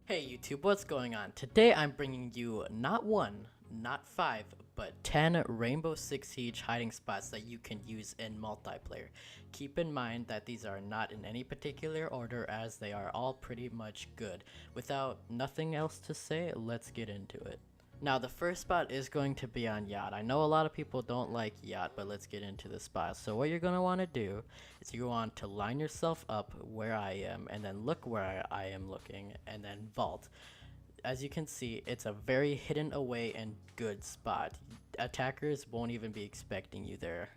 Hey YouTube, what's going on? Today I'm bringing you not one, not five, but 10 Rainbow Six Siege hiding spots that you can use in multiplayer. Keep in mind that these are not in any particular order as they are all pretty much good. Without nothing else to say, let's get into it. Now the first spot is going to be on Yacht. I know a lot of people don't like Yacht, but let's get into the spot. So what you're going to want to do is you want to line yourself up where I am and then look where I am looking and then vault. As you can see, it's a very hidden away and good spot. Attackers won't even be expecting you there.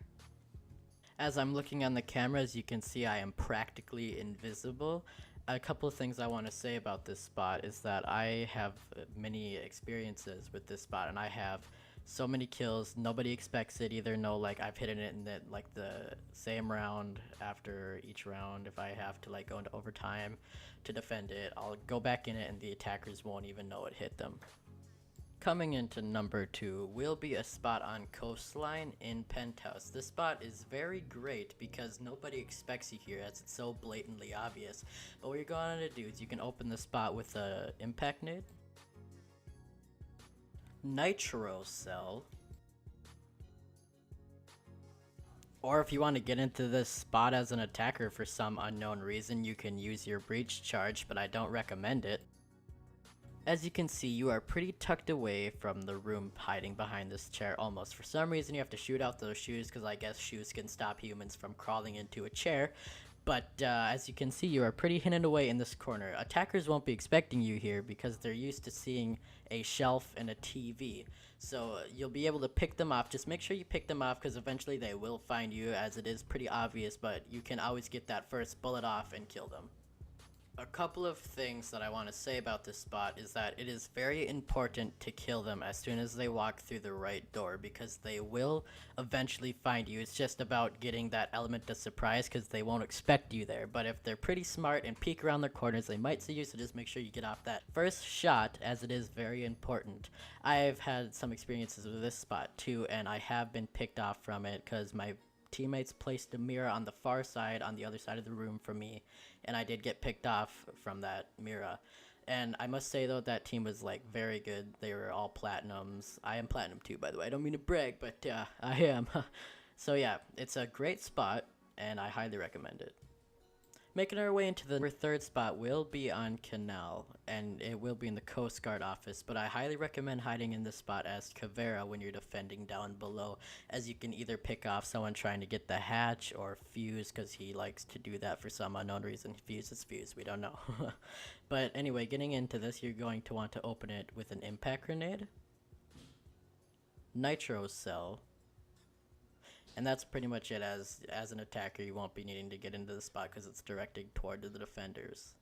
As I'm looking on the camera, as you can see, I am practically invisible. A couple of things I want to say about this spot is that I have many experiences with this spot, and I have so many kills. Nobody expects it either. No, like I've hit it in the same round after each round. If I have to like go into overtime to defend it, I'll go back in it, and the attackers won't even know it hit them. Coming into number 2 will be a spot on Coastline in Penthouse. This spot is very great because nobody expects you here as it's so blatantly obvious. But what you're going to do is you can open the spot with a impact nade, nitro cell, or if you want to get into this spot as an attacker for some unknown reason, you can use your breach charge, but I don't recommend it. As you can see, you are pretty tucked away from the room, hiding behind this chair almost. For some reason, you have to shoot out those shoes because I guess shoes can stop humans from crawling into a chair. But as you can see, you are pretty hidden away in this corner. Attackers won't be expecting you here because they're used to seeing a shelf and a TV. So you'll be able to pick them off. Just make sure you pick them off because eventually they will find you, as it is pretty obvious, but you can always get that first bullet off and kill them. A couple of things that I want to say about this spot is that it is very important to kill them as soon as they walk through the right door because they will eventually find you. It's just about getting that element of surprise because they won't expect you there. But if they're pretty smart and peek around their corners, they might see you, so just make sure you get off that first shot as it is very important. I've had some experiences with this spot too, and I have been picked off from it because my teammates placed a mirror on the far side, on the other side of the room from me, and I did get picked off from that mirror. And I must say though, that team was like very good. They were all platinums. I am platinum too, by the way. I don't mean to brag, but I am. So yeah, it's a great spot, and I highly recommend it. Making our way into the third spot will be on Canal, and it will be in the Coast Guard office, but I highly recommend hiding in this spot as Caveira when you're defending down below, as you can either pick off someone trying to get the hatch or fuse, because he likes to do that for some unknown reason. Fuse is fuse, we don't know. But anyway, getting into this, you're going to want to open it with an impact grenade, nitro cell, and that's pretty much it. As an attacker, you won't be needing to get into the spot because it's directed toward the defenders.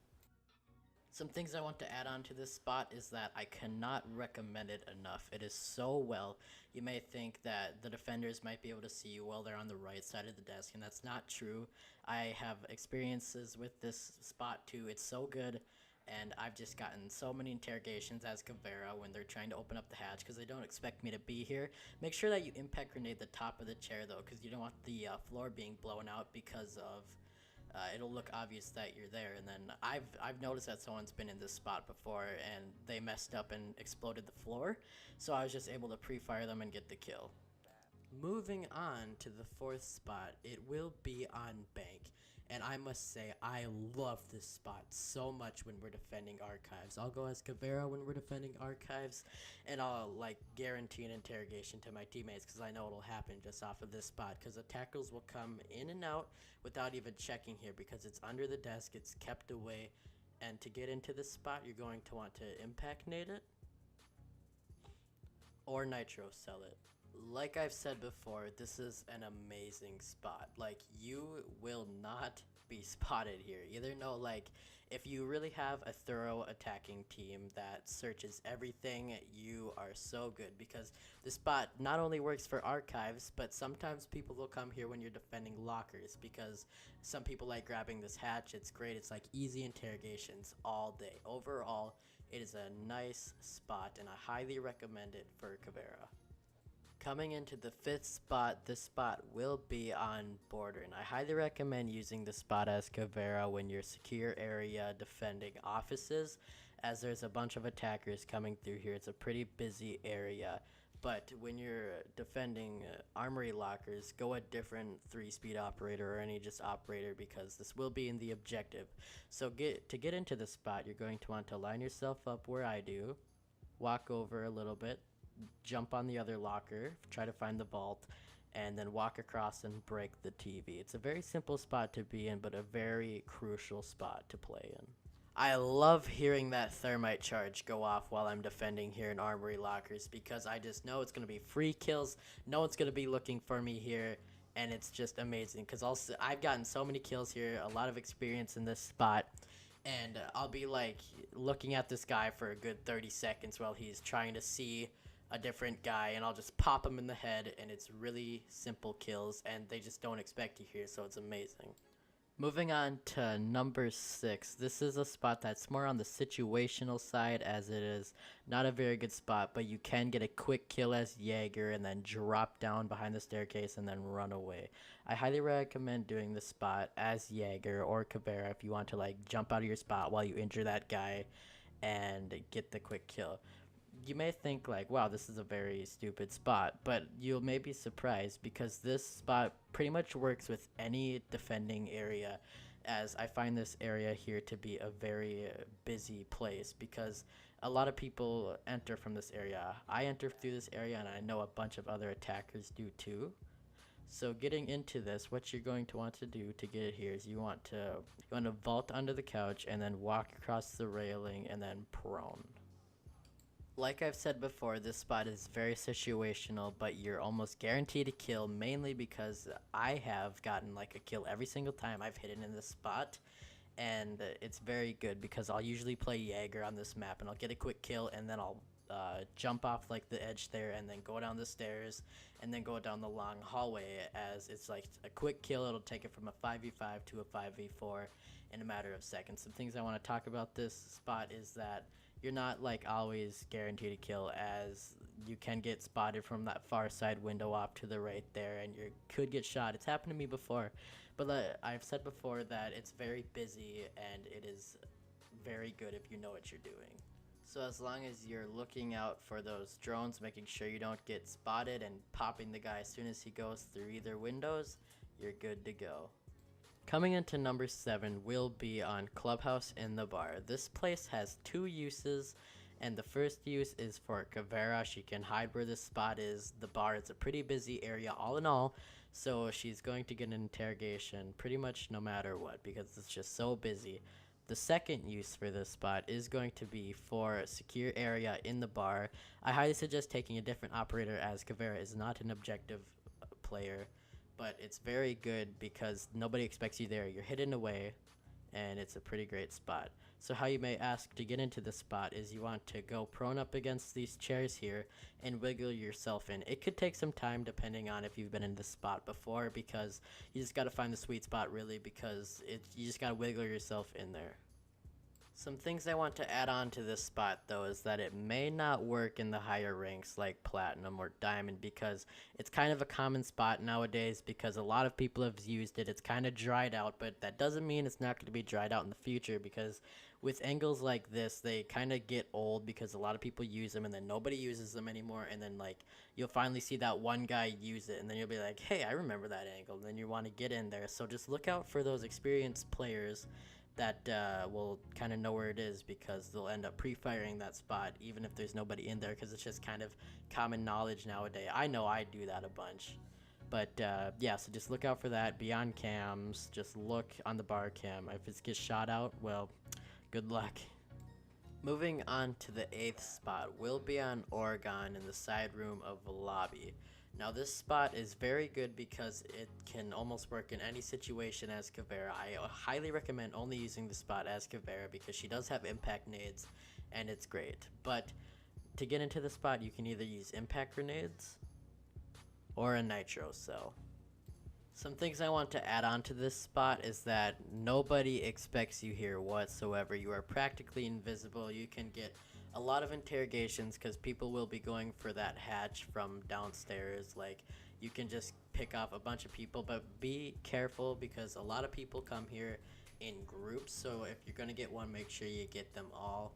Some things I want to add on to this spot is that I cannot recommend it enough. It is so well. You may think that the defenders might be able to see you while they're on the right side of the desk, and that's not true. I have experiences with this spot too. It's so good. And I've just gotten so many interrogations as Caveira when they're trying to open up the hatch because they don't expect me to be here. Make sure that you impact grenade the top of the chair though, because you don't want the floor being blown out because of it'll look obvious that you're there. And then I've noticed that someone's been in this spot before and they messed up and exploded the floor, so I was just able to pre-fire them and get the kill. Moving on to the fourth spot, it will be on Bank. And I must say, I love this spot so much when we're defending archives. I'll go as Caveira when we're defending archives, and I'll like guarantee an interrogation to my teammates because I know it'll happen just off of this spot. Because attackers will come in and out without even checking here because it's under the desk, it's kept away. And to get into this spot, you're going to want to impact nade it or nitro cell it. Like I've said before, this is an amazing spot. Like, you will not be spotted here. Either know, like, if you really have a thorough attacking team that searches everything, you are so good because the spot not only works for archives, but sometimes people will come here when you're defending lockers because some people like grabbing this hatch. It's great. It's like easy interrogations all day. Overall, it is a nice spot, and I highly recommend it for Caveira. Coming into the fifth spot, this spot will be on border, and I highly recommend using the spot as Caveira when you're secure area defending offices, as there's a bunch of attackers coming through here. It's a pretty busy area. But when you're defending armory lockers, go a different 3-speed operator or any just operator, because this will be in the objective. So to get into the spot, you're going to want to line yourself up where I do, walk over a little bit, jump on the other locker, try to find the vault, and then walk across and break the TV. It's a very simple spot to be in, but a very crucial spot to play in. I love hearing that thermite charge go off while I'm defending here in armory lockers, because I just know it's going to be free kills. No one's going to be looking for me here, and it's just amazing because I've gotten so many kills here, a lot of experience in this spot, and I'll be like looking at this guy for a good 30 seconds while he's trying to see a different guy, and I'll just pop him in the head, and it's really simple kills, and they just don't expect you here, so it's amazing. Moving on to number 6, this is a spot that's more on the situational side, as it is not a very good spot, but you can get a quick kill as Jaeger and then drop down behind the staircase and then run away. I highly recommend doing this spot as Jaeger or Caveira if you want to like jump out of your spot while you injure that guy and get the quick kill. You may think like, wow, this is a very stupid spot, but you'll may be surprised because this spot pretty much works with any defending area, as I find this area here to be a very busy place because a lot of people enter from this area. I enter through this area, and I know a bunch of other attackers do too. So getting into this, what you're going to want to do to get it here is you want to vault under the couch and then walk across the railing and then prone. Like I've said before, this spot is very situational, but you're almost guaranteed to kill, mainly because I have gotten like a kill every single time I've hidden in this spot, and it's very good because I'll usually play Jaeger on this map, and I'll get a quick kill, and then I'll jump off like the edge there, and then go down the stairs, and then go down the long hallway, as it's like a quick kill. It'll take it from a 5v5 to a 5v4 in a matter of seconds. Some things I want to talk about this spot is that you're not like always guaranteed to kill, as you can get spotted from that far side window off to the right there, and you could get shot. It's happened to me before, but I've said before that it's very busy and it is very good if you know what you're doing. So as long as you're looking out for those drones, making sure you don't get spotted, and popping the guy as soon as he goes through either windows, you're good to go. Coming into number 7 will be on Clubhouse in the Bar. This place has 2 uses, and the first use is for Caveira. She can hide where this spot is. The bar is a pretty busy area all in all, so she's going to get an interrogation pretty much no matter what because it's just so busy. The second use for this spot is going to be for a secure area in the bar. I highly suggest taking a different operator, as Caveira is not an objective player, but it's very good because nobody expects you there. You're hidden away, and it's a pretty great spot. So how you may ask to get into this spot is you want to go prone up against these chairs here and wiggle yourself in. It could take some time depending on if you've been in this spot before, because you just got to find the sweet spot really, because you just got to wiggle yourself in there. Some things I want to add on to this spot though is that it may not work in the higher ranks like Platinum or Diamond, because it's kind of a common spot nowadays because a lot of people have used it. It's kind of dried out, but that doesn't mean it's not going to be dried out in the future, because with angles like this, they kind of get old because a lot of people use them and then nobody uses them anymore, and then like you'll finally see that one guy use it and then you'll be like, hey, I remember that angle, and then you want to get in there. So just look out for those experienced players that will kind of know where it is, because they'll end up pre-firing that spot even if there's nobody in there, because it's just kind of common knowledge nowadays. I know I do that a bunch, but yeah, so just look out for that. Be on cams, just look on the bar cam. If it gets shot out, well, good luck. Moving on to the 8th spot, we'll be on Oregon in the side room of Blobby. Now this spot is very good because it can almost work in any situation as Caveira. I highly recommend only using the spot as Caveira because she does have impact nades and it's great. But to get into the spot, you can either use impact grenades or a nitro cell. Some things I want to add on to this spot is that nobody expects you here whatsoever. You are practically invisible. You can get a lot of interrogations because people will be going for that hatch from downstairs. Like, you can just pick off a bunch of people, but be careful because a lot of people come here in groups. So if you're going to get one, make sure you get them all.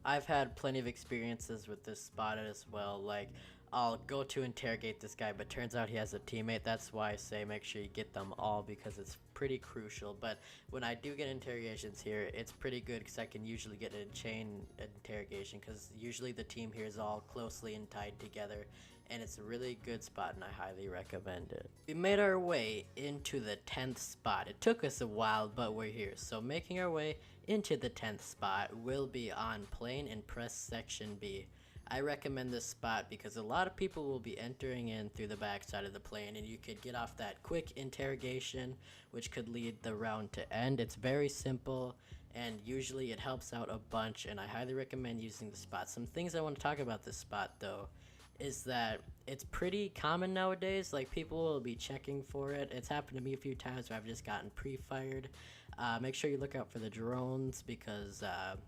I've had plenty of experiences with this spot as well. Like, I'll go to interrogate this guy, but turns out he has a teammate. That's why I say make sure you get them all, because it's pretty crucial. But when I do get interrogations here, it's pretty good because I can usually get a chain interrogation, because usually the team here is all closely and tied together, and it's a really good spot and I highly recommend it. We made our way into the 10th spot. It took us a while, but we're here. So making our way into the 10th spot will be on plane and press section B. I recommend this spot because a lot of people will be entering in through the backside of the plane, and you could get off that quick interrogation, which could lead the round to end. It's very simple, and usually it helps out a bunch, and I highly recommend using the spot. Some things I want to talk about this spot though is that it's pretty common nowadays. Like, people will be checking for it. It's happened to me a few times where I've just gotten pre-fired. Make sure you look out for the drones, because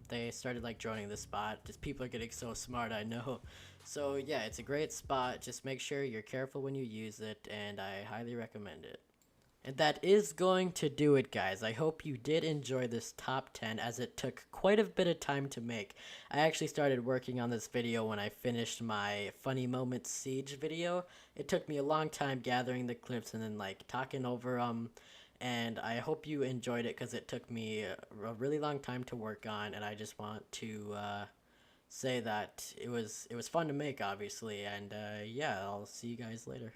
they started like droning the spot. Just people are getting so smart, I know. So yeah, it's a great spot. Just make sure you're careful when you use it, and I highly recommend it. And that is going to do it, guys. I hope you did enjoy this top 10, as it took quite a bit of time to make. I actually started working on this video when I finished my Funny Moments Siege video. It took me a long time gathering the clips and then like talking over them. And I hope you enjoyed it, because it took me a really long time to work on, and I just want to say that it was fun to make, obviously. And yeah, I'll see you guys later.